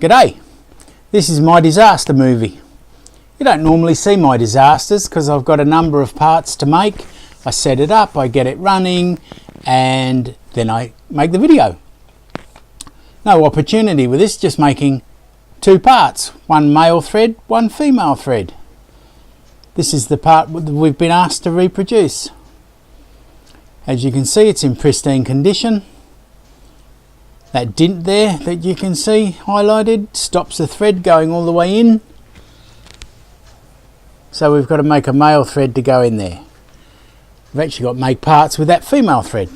G'day, this is my disaster movie. You don't normally see my disasters because I've got a number of parts to make. I set it up, I get it running, and then I make the video. No opportunity with this, just making two parts, one male thread, one female thread. This is the part we've been asked to reproduce. As you can see, it's in pristine condition. That dint there that you can see highlighted stops the thread going all the way in. So we've got to make a male thread to go in there. We've actually got to make parts with that female thread.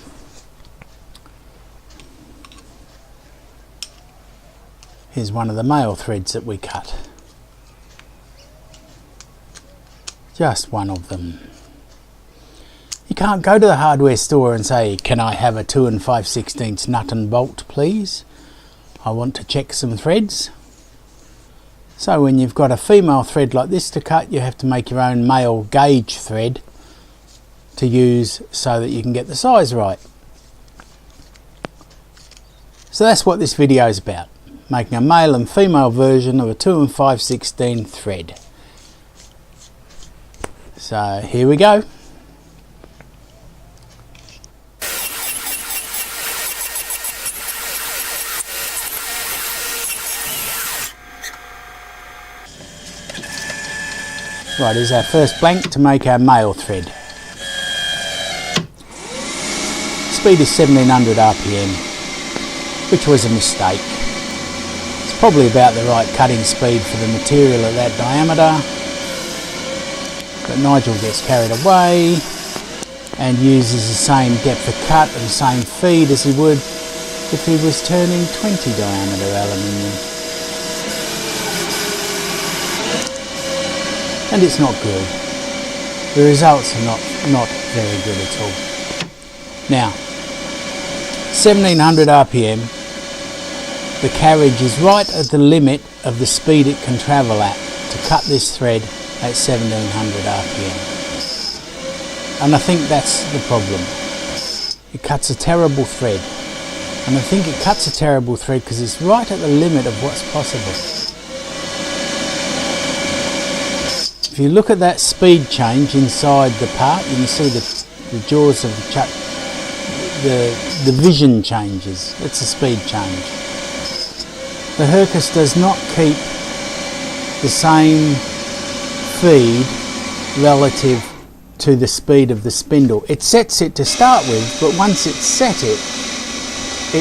Here's one of the male threads that we cut. Just one of them. You can't go to the hardware store and say, can I have a 2 5/16 nut and bolt please? I want to check some threads. So when you've got a female thread like this to cut, you have to make your own male gauge thread to use so that you can get the size right. So that's what this video is about, making a male and female version of a 2 5/16 thread. So here we go. Right, here's our first blank to make our male thread. Speed is 1700 RPM, which was a mistake. It's probably about the right cutting speed for the material at that diameter, but Nigel gets carried away and uses the same depth of cut and same feed as he would if he was turning 20 diameter aluminium. And it's not good. The results are not very good at all. Now, 1700 RPM, the carriage is right at the limit of the speed it can travel at to cut this thread at 1700 RPM. And I think that's the problem. It cuts a terrible thread. And I think it cuts a terrible thread because it's right at the limit of what's possible. If you look at that speed change inside the part, you can see the jaws of the vision changes. It's a speed change. The Hercus does not keep the same feed relative to the speed of the spindle. It sets it to start with, but once it's set it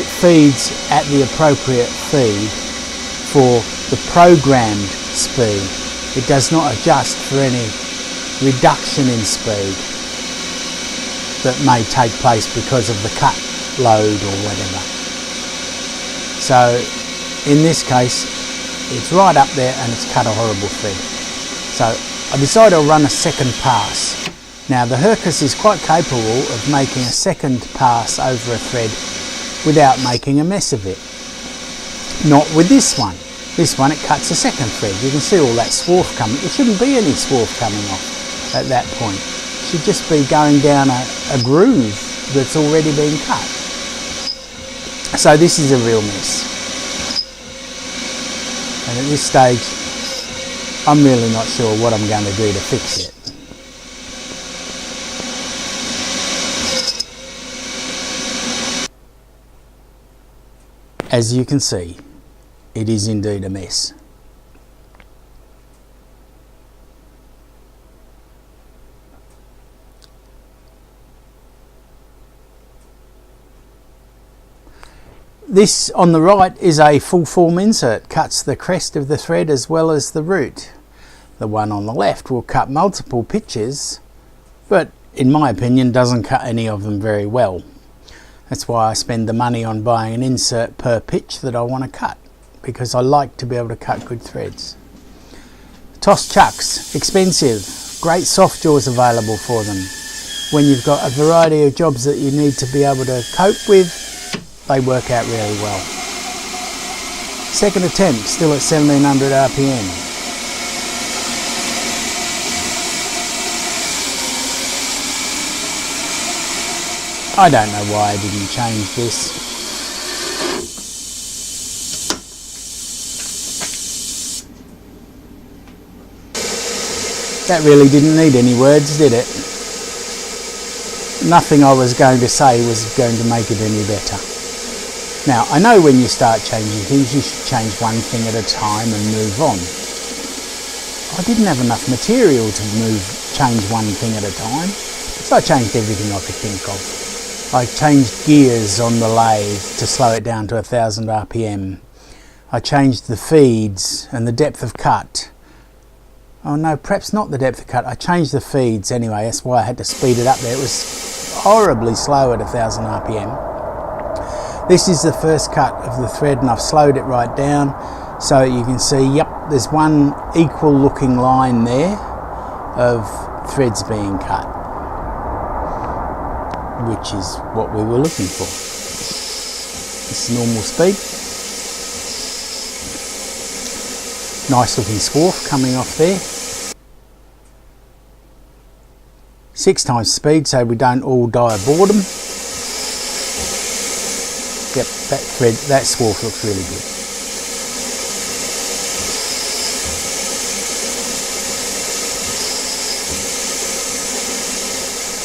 feeds at the appropriate feed for the programmed speed. It does not adjust for any reduction in speed that may take place because of the cut load or whatever. So in this case, it's right up there and it's cut a horrible thread. So I decided I'll run a second pass. Now the Hercus is quite capable of making a second pass over a thread without making a mess of it. Not with this one. This one, it cuts a second thread. You can see all that swarf coming. There shouldn't be any swarf coming off at that point. It should just be going down a groove that's already been cut. So this is a real mess. And at this stage, I'm really not sure what I'm going to do to fix it. As you can see, it is indeed a mess. This on the right is a full form insert, cuts the crest of the thread as well as the root. The one on the left will cut multiple pitches, but in my opinion doesn't cut any of them very well. That's why I spend the money on buying an insert per pitch that I want to cut, because I like to be able to cut good threads. Tos chucks, expensive, great soft jaws available for them. When you've got a variety of jobs that you need to be able to cope with, they work out really well. Second attempt, still at 1700 RPM. I don't know why I didn't change this. That really didn't need any words, did it? Nothing I was going to say was going to make it any better. Now, I know when you start changing things, you should change one thing at a time and move on. I didn't have enough material to change one thing at a time, so I changed everything I could think of. I changed gears on the lathe to slow it down to 1000 RPM. I changed the feeds and the depth of cut. Oh no, perhaps not the depth of cut. I changed the feeds anyway, that's why I had to speed it up there. It was horribly slow at 1000 RPM. This is the first cut of the thread and I've slowed it right down so you can see, yep, there's one equal looking line there of threads being cut, which is what we were looking for. This is normal speed. Nice looking swarf coming off there. 6 times speed so we don't all die of boredom. Yep, that swarf looks really good.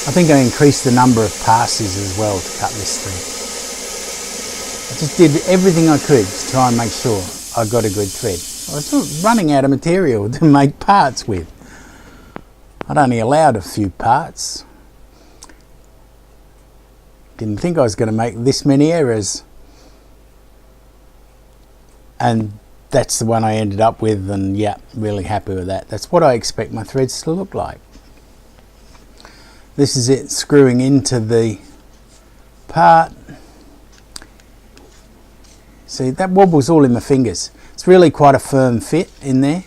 I think I increased the number of passes as well to cut this thread. I just did everything I could to try and make sure I got a good thread. I was running out of material to make parts with. I'd only allowed a few parts. Didn't think I was going to make this many errors. And that's the one I ended up with, and yeah, really happy with that. That's what I expect my threads to look like. This is it screwing into the part. See, that wobbles all in my fingers. It's really quite a firm fit in there.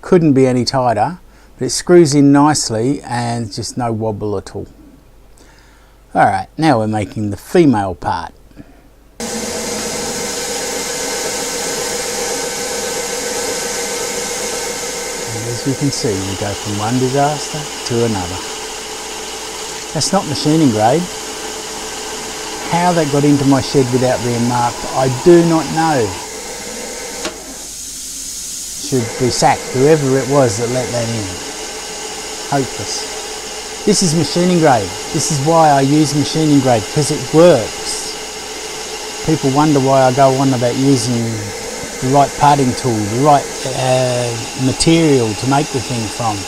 Couldn't be any tighter, but it screws in nicely and just no wobble at all. Alright, now we're making the female part. And as you can see, we go from one disaster to another. That's not machining grade. How that got into my shed without being marked, I do not know. Should be sacked, whoever it was that let that in. Hopeless. This is machining grade. This is why I use machining grade, because it works. People wonder why I go on about using the right parting tool, the right material to make the thing from,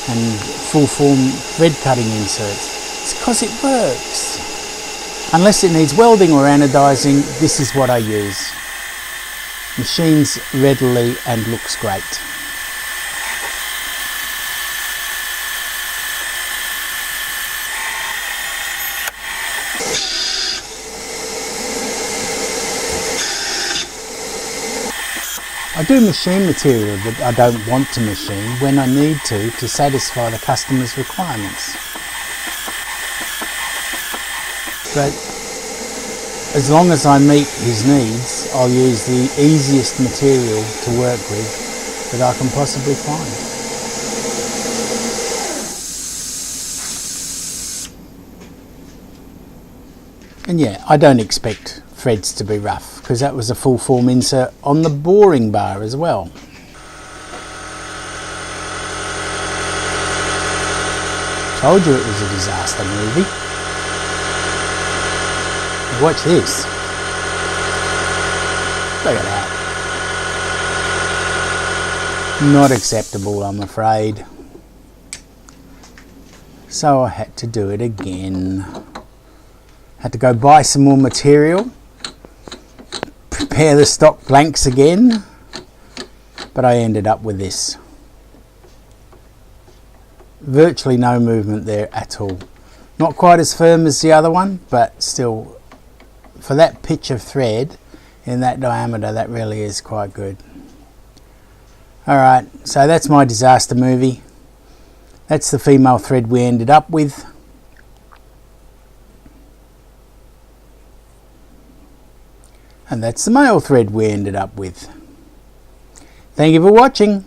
and full form thread cutting inserts. It's because it works. Unless it needs welding or anodizing, this is what I use. Machines readily and looks great. I do machine material that I don't want to machine when I need to satisfy the customer's requirements. But as long as I meet his needs, I'll use the easiest material to work with that I can possibly find. And yeah, I don't expect threads to be rough, because that was a full form insert on the boring bar as well. Told you it was a disaster movie. Watch this. Look at that. Not acceptable, I'm afraid. So I had to do it again. Had to go buy some more material, prepare the stock blanks again, but I ended up with this. Virtually no movement there at all. Not quite as firm as the other one, but still, for that pitch of thread in that diameter, that really is quite good. Alright, so that's my disaster movie. That's the female thread we ended up with. And that's the male thread we ended up with. Thank you for watching.